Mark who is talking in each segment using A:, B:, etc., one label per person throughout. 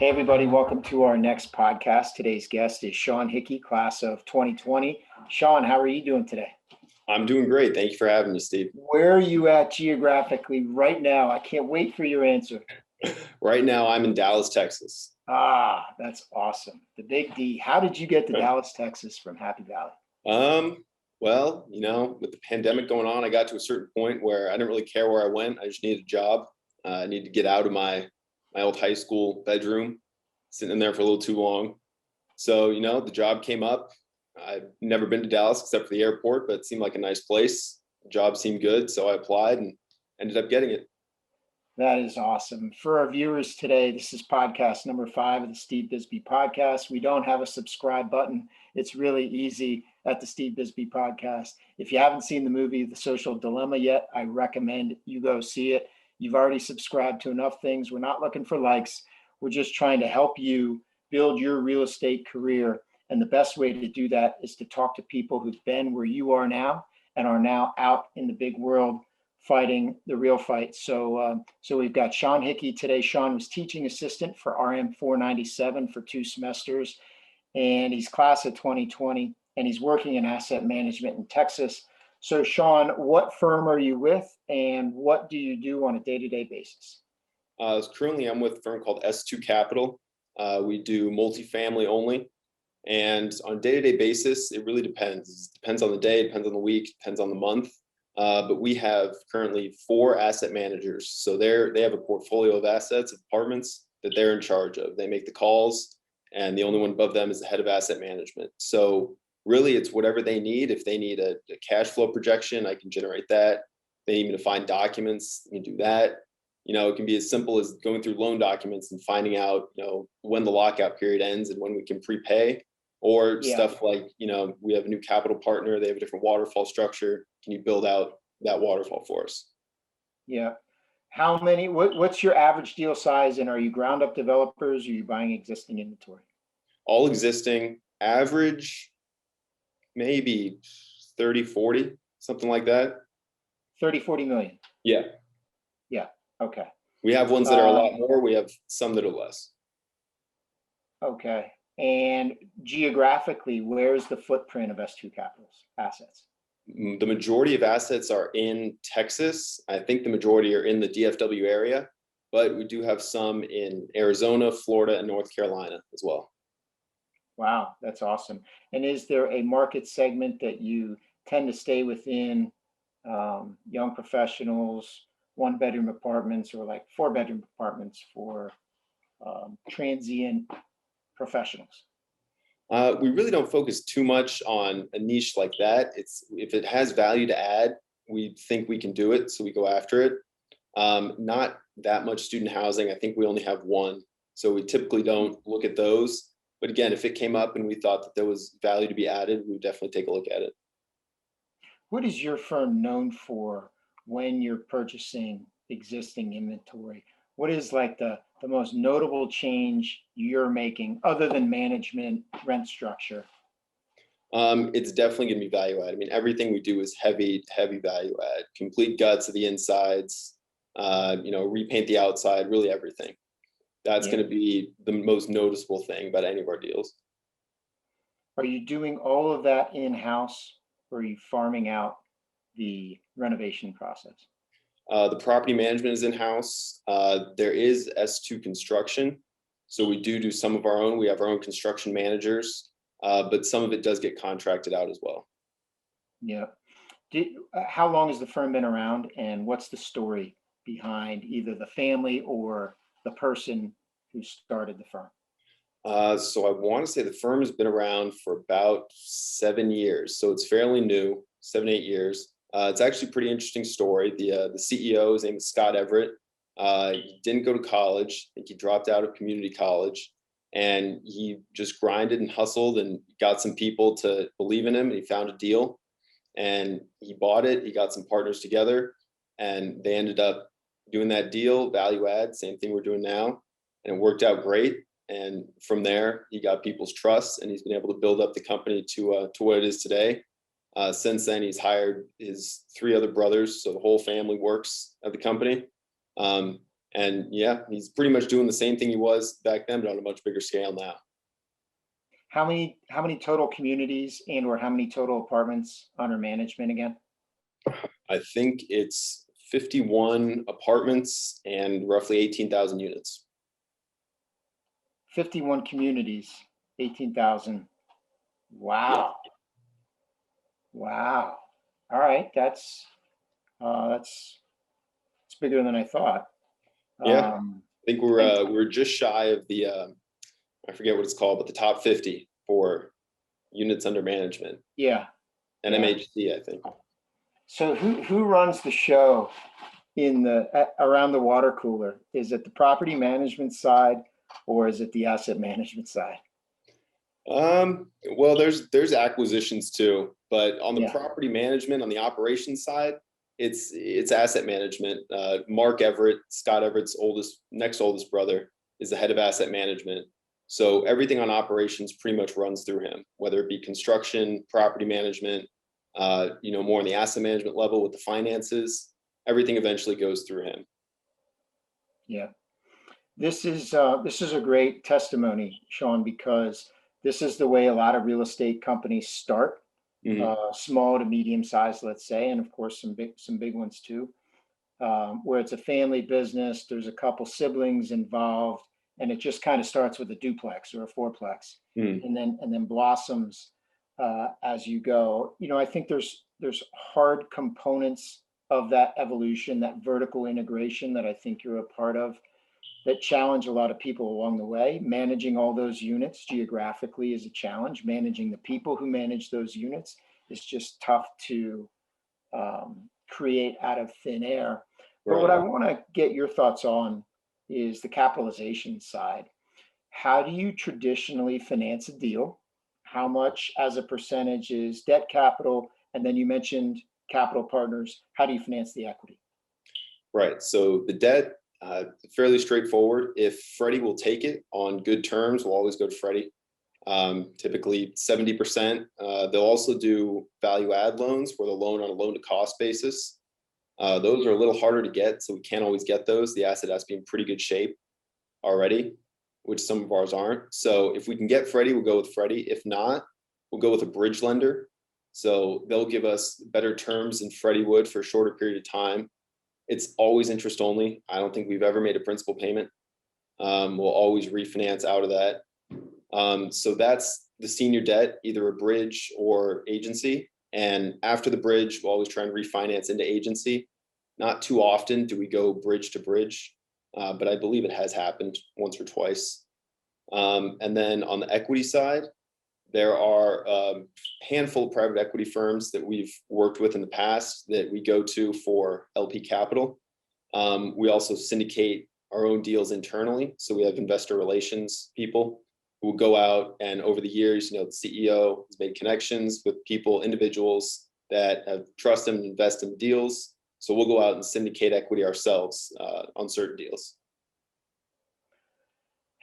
A: Hey, everybody, welcome to our next podcast. Today's guest is Sean Hickey, class of 2020. Sean, how are you doing today?
B: I'm doing great. Thank you for having me, Steve.
A: Where are you at geographically right now? I can't wait for your answer.
B: Right now, I'm in Dallas, Texas.
A: That's awesome. The big D. How did you get to Dallas, Texas from Happy Valley?
B: Well, with the pandemic going on, I got to a certain point where I didn't really care where I went. I just needed a job. I needed to get out of my old high school bedroom, sitting in there for a little too long. So, the job came up. I've never been to Dallas except for the airport, but it seemed like a nice place. The job seemed good, so I applied and ended up getting it.
A: That is awesome. For our viewers today, this is podcast number 5 of the Steve Bisbee podcast. We don't have a subscribe button. It's really easy at the Steve Bisbee podcast. If you haven't seen the movie The Social Dilemma yet, I recommend you go see it. You've already subscribed to enough things. We're not looking for likes. We're just trying to help you build your real estate career. And the best way to do that is to talk to people who've been where you are now and are now out in the big world fighting the real fight. So we've got Sean Hickey today. Sean was teaching assistant for RM 497 for 2 semesters, and he's class of 2020, and he's working in asset management in Texas. So Sean, what firm are you with, and what do you do on a day-to-day basis?
B: Currently, I'm with a firm called S2 Capital. We do multifamily only. And on a day-to-day basis, it really depends. It depends on the day, depends on the week, depends on the month. But we have currently 4 asset managers. So they have a portfolio of assets, apartments that they're in charge of. They make the calls, and the only one above them is the head of asset management. So really, it's whatever they need. If they need a cash flow projection, I can generate that. If they need me to find documents, I can do that. It can be as simple as going through loan documents and finding out, when the lockout period ends and when we can prepay. Or stuff like, we have a new capital partner, they have a different waterfall structure. Can you build out that waterfall for us?
A: Yeah. What's your average deal size, and are you ground up developers, or are you buying existing inventory?
B: All existing, average, maybe 30, 40, something like that.
A: 30, 40 million.
B: Yeah.
A: Yeah. Okay.
B: We have ones that are a lot more. We have some that are less.
A: Okay. And geographically, where's the footprint of S2 Capital's assets?
B: The majority of assets are in Texas. I think the majority are in the DFW area, but we do have some in Arizona, Florida, and North Carolina as well.
A: Wow, that's awesome. And is there a market segment that you tend to stay within, young professionals, 1-bedroom apartments, or like 4-bedroom apartments for transient professionals?
B: We really don't focus too much on a niche like that. If it has value to add, we think we can do it, so we go after it. Not that much student housing. I think we only have 1, so we typically don't look at those. But again, if it came up and we thought that there was value to be added, we would definitely take a look at it.
A: What is your firm known for when you're purchasing existing inventory? What is like the most notable change you're making other than management, rent structure?
B: It's definitely going to be value add. I mean, everything we do is heavy value add. Complete guts of the insides, repaint the outside, really everything. That's going to be the most noticeable thing about any of our deals.
A: Are you doing all of that in-house, or are you farming out the renovation process?
B: The property management is in-house. There is S2 construction. So we do some of our own. We have our own construction managers, but some of it does get contracted out as well.
A: Yeah. How long has the firm been around, and what's the story behind either the family or the person who started the firm?
B: So I want to say the firm has been around for about 7 years. So it's fairly new, 7, 8 years. It's actually a pretty interesting story. The CEO, his name is Scott Everett. He didn't go to college. I think he dropped out of community college, and he just grinded and hustled and got some people to believe in him. And he found a deal, and he bought it. He got some partners together, and they ended up doing that deal, value add, same thing we're doing now. And it worked out great. And from there, he got people's trust, and he's been able to build up the company to what it is today. Since then, he's hired his 3 other brothers, so the whole family works at the company. And yeah, he's pretty much doing the same thing he was back then, but on a much bigger scale now.
A: How many total communities and or how many total apartments under management again?
B: I think it's 51 apartments and roughly 18,000 units.
A: 51 communities, 18,000.
B: Yeah.
A: Wow. Wow. All right. That's it's bigger than I thought.
B: Yeah. I
A: Um,
B: think
A: and
B: we're just shy of the I forget what it's called, but the top 50 for units under management.
A: yeah, yeah.
B: NMHC, I think.
A: So who runs the show in around the water cooler? Is it the property management side or is it the asset management side?
B: Well, there's acquisitions too, but on the
A: Yeah.
B: property management, on the operations side, it's asset management. Mark Everett, Scott Everett's next oldest brother, is the head of asset management. So everything on operations pretty much runs through him, whether it be construction, property management, more on the asset management level with the finances. Everything eventually goes through him.
A: Yeah. This is a great testimony, Sean, because this is the way a lot of real estate companies start,
B: Mhm.
A: small to medium size, let's say, and of course some big ones too, where it's a family business. There's a couple siblings involved, and it just kind of starts with a duplex or a fourplex,
B: Mhm.
A: and then blossoms as you go. I think there's hard components of that evolution, that vertical integration that I think you're a part of, that challenge a lot of people along the way. Managing all those units geographically is a challenge. Managing the people who manage those units is just tough to create out of thin air. But what
B: Right.
A: I want to get your thoughts on is the capitalization side. How do you traditionally finance a deal? How much as a percentage is debt capital? And then you mentioned capital partners. How do you finance the equity?
B: Right. So the debt, fairly straightforward. If Freddie will take it on good terms, we'll always go to Freddie. Typically 70%. They'll also do value add loans where they'll loan on a loan to cost basis. Those are a little harder to get, so we can't always get those. The asset has to be in pretty good shape already, which some of ours aren't. So if we can get Freddie, we'll go with Freddie. If not, we'll go with a bridge lender. So they'll give us better terms than Freddie would for a shorter period of time. It's always interest only. I don't think we've ever made a principal payment. We'll always refinance out of that. So that's the senior debt, either a bridge or agency. And after the bridge, we'll always try and refinance into agency. Not too often do we go bridge to bridge, but I believe it has happened once or twice. And then on the equity side, there are a handful of private equity firms that we've worked with in the past that we go to for LP capital. We also syndicate our own deals internally. So we have investor relations people who will go out, and over the years, the CEO has made connections with people, individuals that have trust them and invest in deals. So we'll go out and syndicate equity ourselves on certain deals.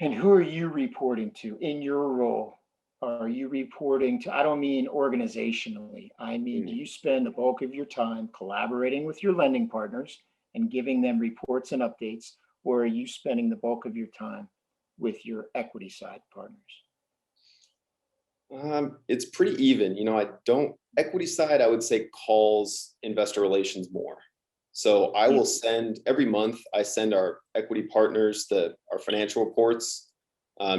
A: And who are you reporting to in your role? Are you reporting to, I don't mean organizationally, I mean, do you spend the bulk of your time collaborating with your lending partners and giving them reports and updates, or are you spending the bulk of your time with your equity side partners?
B: It's pretty even. Equity side, I would say calls investor relations more. So I
A: Yeah.
B: will send every month, I send our equity partners our financial reports,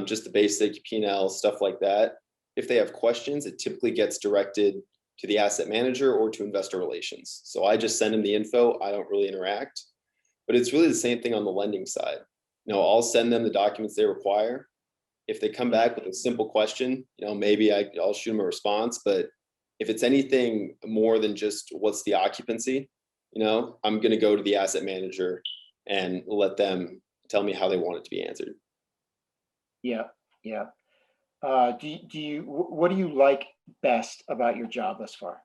B: just the basic P&L, stuff like that. If they have questions, it typically gets directed to the asset manager or to investor relations. So I just send them the info. I don't really interact, but it's really the same thing on the lending side. I'll send them the documents they require. If they come back with a simple question, maybe I'll shoot them a response. But if it's anything more than just what's the occupancy, I'm going to go to the asset manager and let them tell me how they want it to be answered.
A: Yeah, yeah. What do you like best about your job thus far?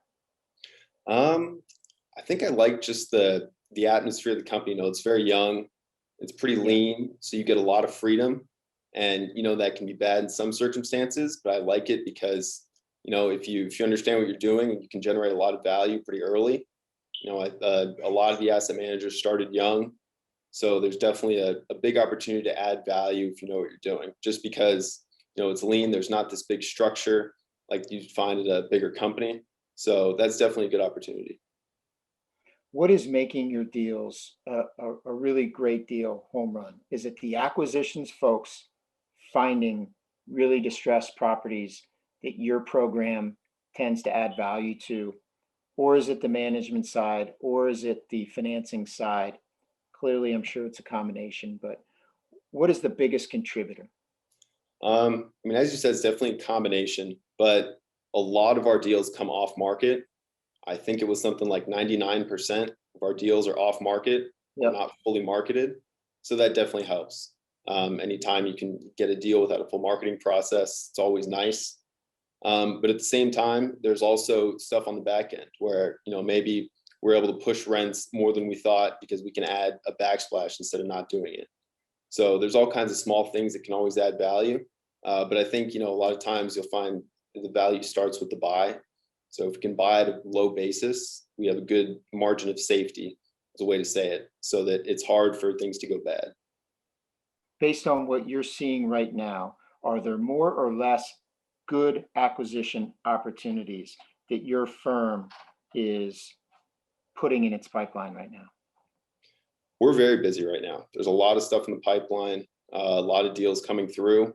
B: I think I like just the atmosphere of the company. It's very young, it's pretty
A: Yeah,
B: lean, so you get a lot of freedom. And that can be bad in some circumstances, but I like it because if you understand what you're doing and you can generate a lot of value pretty early. A lot of the asset managers started young, So there's definitely a big opportunity to add value if you know what you're doing. Just because, it's lean, there's not this big structure like you'd find at a bigger company. So that's definitely a good opportunity.
A: What is making your deals a really great deal home run? Is it the acquisitions folks finding really distressed properties that your program tends to add value to? Or is it the management side? Or is it the financing side? Clearly, I'm sure it's a combination, but what is the biggest contributor?
B: I mean, as you said, it's definitely a combination, but a lot of our deals come off market. I think it was something like 99% of our deals are off market or
A: Yep.
B: not fully marketed. So that definitely helps. Anytime you can get a deal without a full marketing process, it's always nice. But at the same time, there's also stuff on the back end where, maybe we're able to push rents more than we thought because we can add a backsplash instead of not doing it. So there's all kinds of small things that can always add value. But I think, a lot of times you'll find the value starts with the buy. So if we can buy at a low basis, we have a good margin of safety, is a way to say it, so that it's hard for things to go bad.
A: Based on what you're seeing right now, are there more or less good acquisition opportunities that your firm is putting in its pipeline right now?
B: We're very busy right now. There's a lot of stuff in the pipeline, a lot of deals coming through.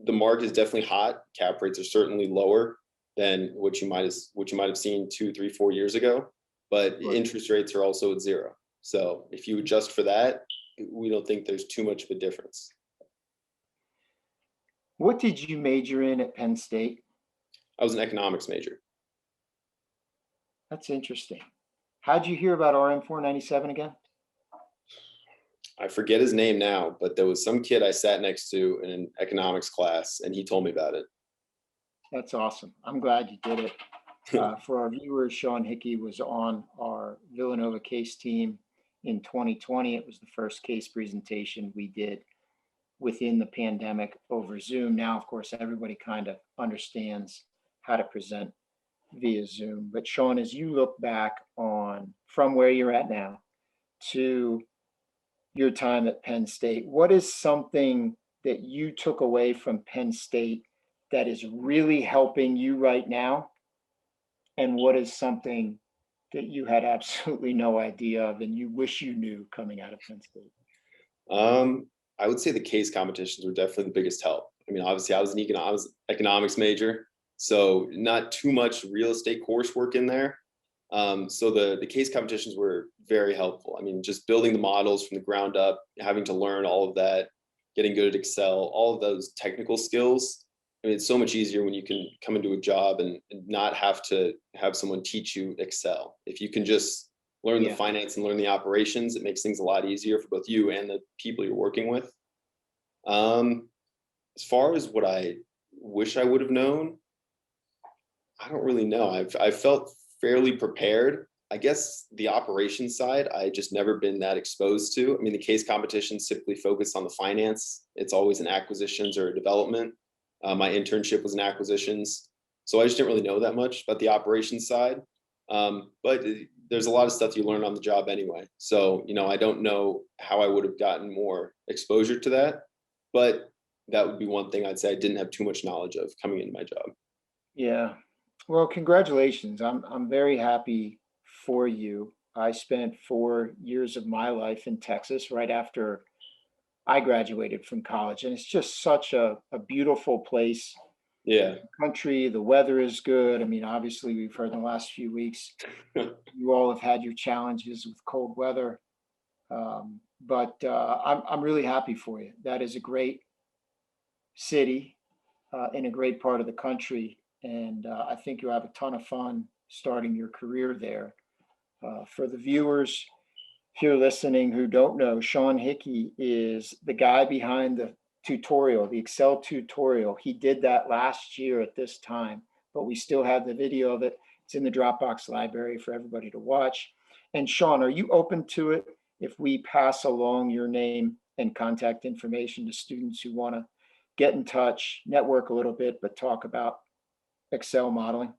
B: The market is definitely hot. Cap rates are certainly lower than what you might have seen 2, 3, 4 years ago, but
A: Right.
B: interest rates are also at zero. So if you adjust for that, we don't think there's too much of a difference.
A: What did you major in at Penn State?
B: I was an economics major.
A: That's interesting. How'd you hear about RM 497 again?
B: I forget his name now, but there was some kid I sat next to in an economics class, and he told me about it.
A: That's awesome. I'm glad you did it. For our viewers, Sean Hickey was on our Villanova case team in 2020. It was the first case presentation we did within the pandemic over Zoom. Now, of course, everybody kind of understands how to present via Zoom. But Sean, as you look back on from where you're at now to your time at Penn State, what is something that you took away from Penn State that is really helping you right now? And what is something that you had absolutely no idea of and you wish you knew coming out of Penn State?
B: I would say the case competitions were definitely the biggest help. I mean, obviously, I was an economics major, so not too much real estate coursework in there. So the case competitions were very helpful. I mean, just building the models from the ground up, having to learn all of that, getting good at Excel, all of those technical skills. I mean, it's so much easier when you can come into a job and not have to have someone teach you Excel. If you can just learn the
A: Yeah.
B: finance and learn the operations, it makes things a lot easier for both you and the people you're working with. Um, as far as what I wish I would have known, I don't really know. I felt fairly prepared. I guess the operations side, I just never been that exposed to. I mean, the case competitions typically focus on the finance. It's always an acquisitions or a development. My internship was in acquisitions, so I just didn't really know that much about the operations side. But there's a lot of stuff you learn on the job anyway. So, I don't know how I would have gotten more exposure to that, but that would be one thing I'd say I didn't have too much knowledge of coming into my job.
A: Yeah. Well, congratulations. I'm very happy for you. I spent 4 years of my life in Texas right after I graduated from college, and it's just such a beautiful place.
B: Yeah.
A: Country, the weather is good. I mean, obviously, we've heard in the last few weeks you all have had your challenges with cold weather, but I'm really happy for you. That is a great city in a great part of the country, and I think you'll have a ton of fun starting your career there. For the viewers here listening who don't know, Sean Hickey is the guy behind the tutorial, the Excel tutorial. He did that last year at this time, but we still have the video of it. It's in the Dropbox library for everybody to watch. And Sean, are you open to it if we pass along your name and contact information to students who want to get in touch, network a little bit, but talk about Excel modeling?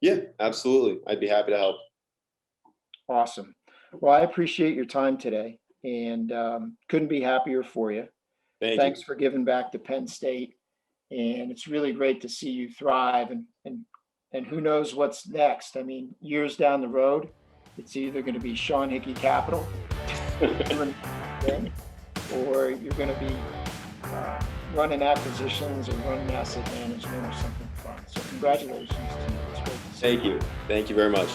B: Yeah, absolutely. I'd be happy to help.
A: Awesome. Well, I appreciate your time today. and couldn't be happier for you.
B: Thank you.
A: Thanks for giving back to Penn State. And it's really great to see you thrive, and who knows what's next. I mean, years down the road, it's either going to be Sean Hickey Capital or you're going to be running acquisitions or running asset management or something fun. So congratulations to you. It's great to see.
B: Thank you. Thank you very much.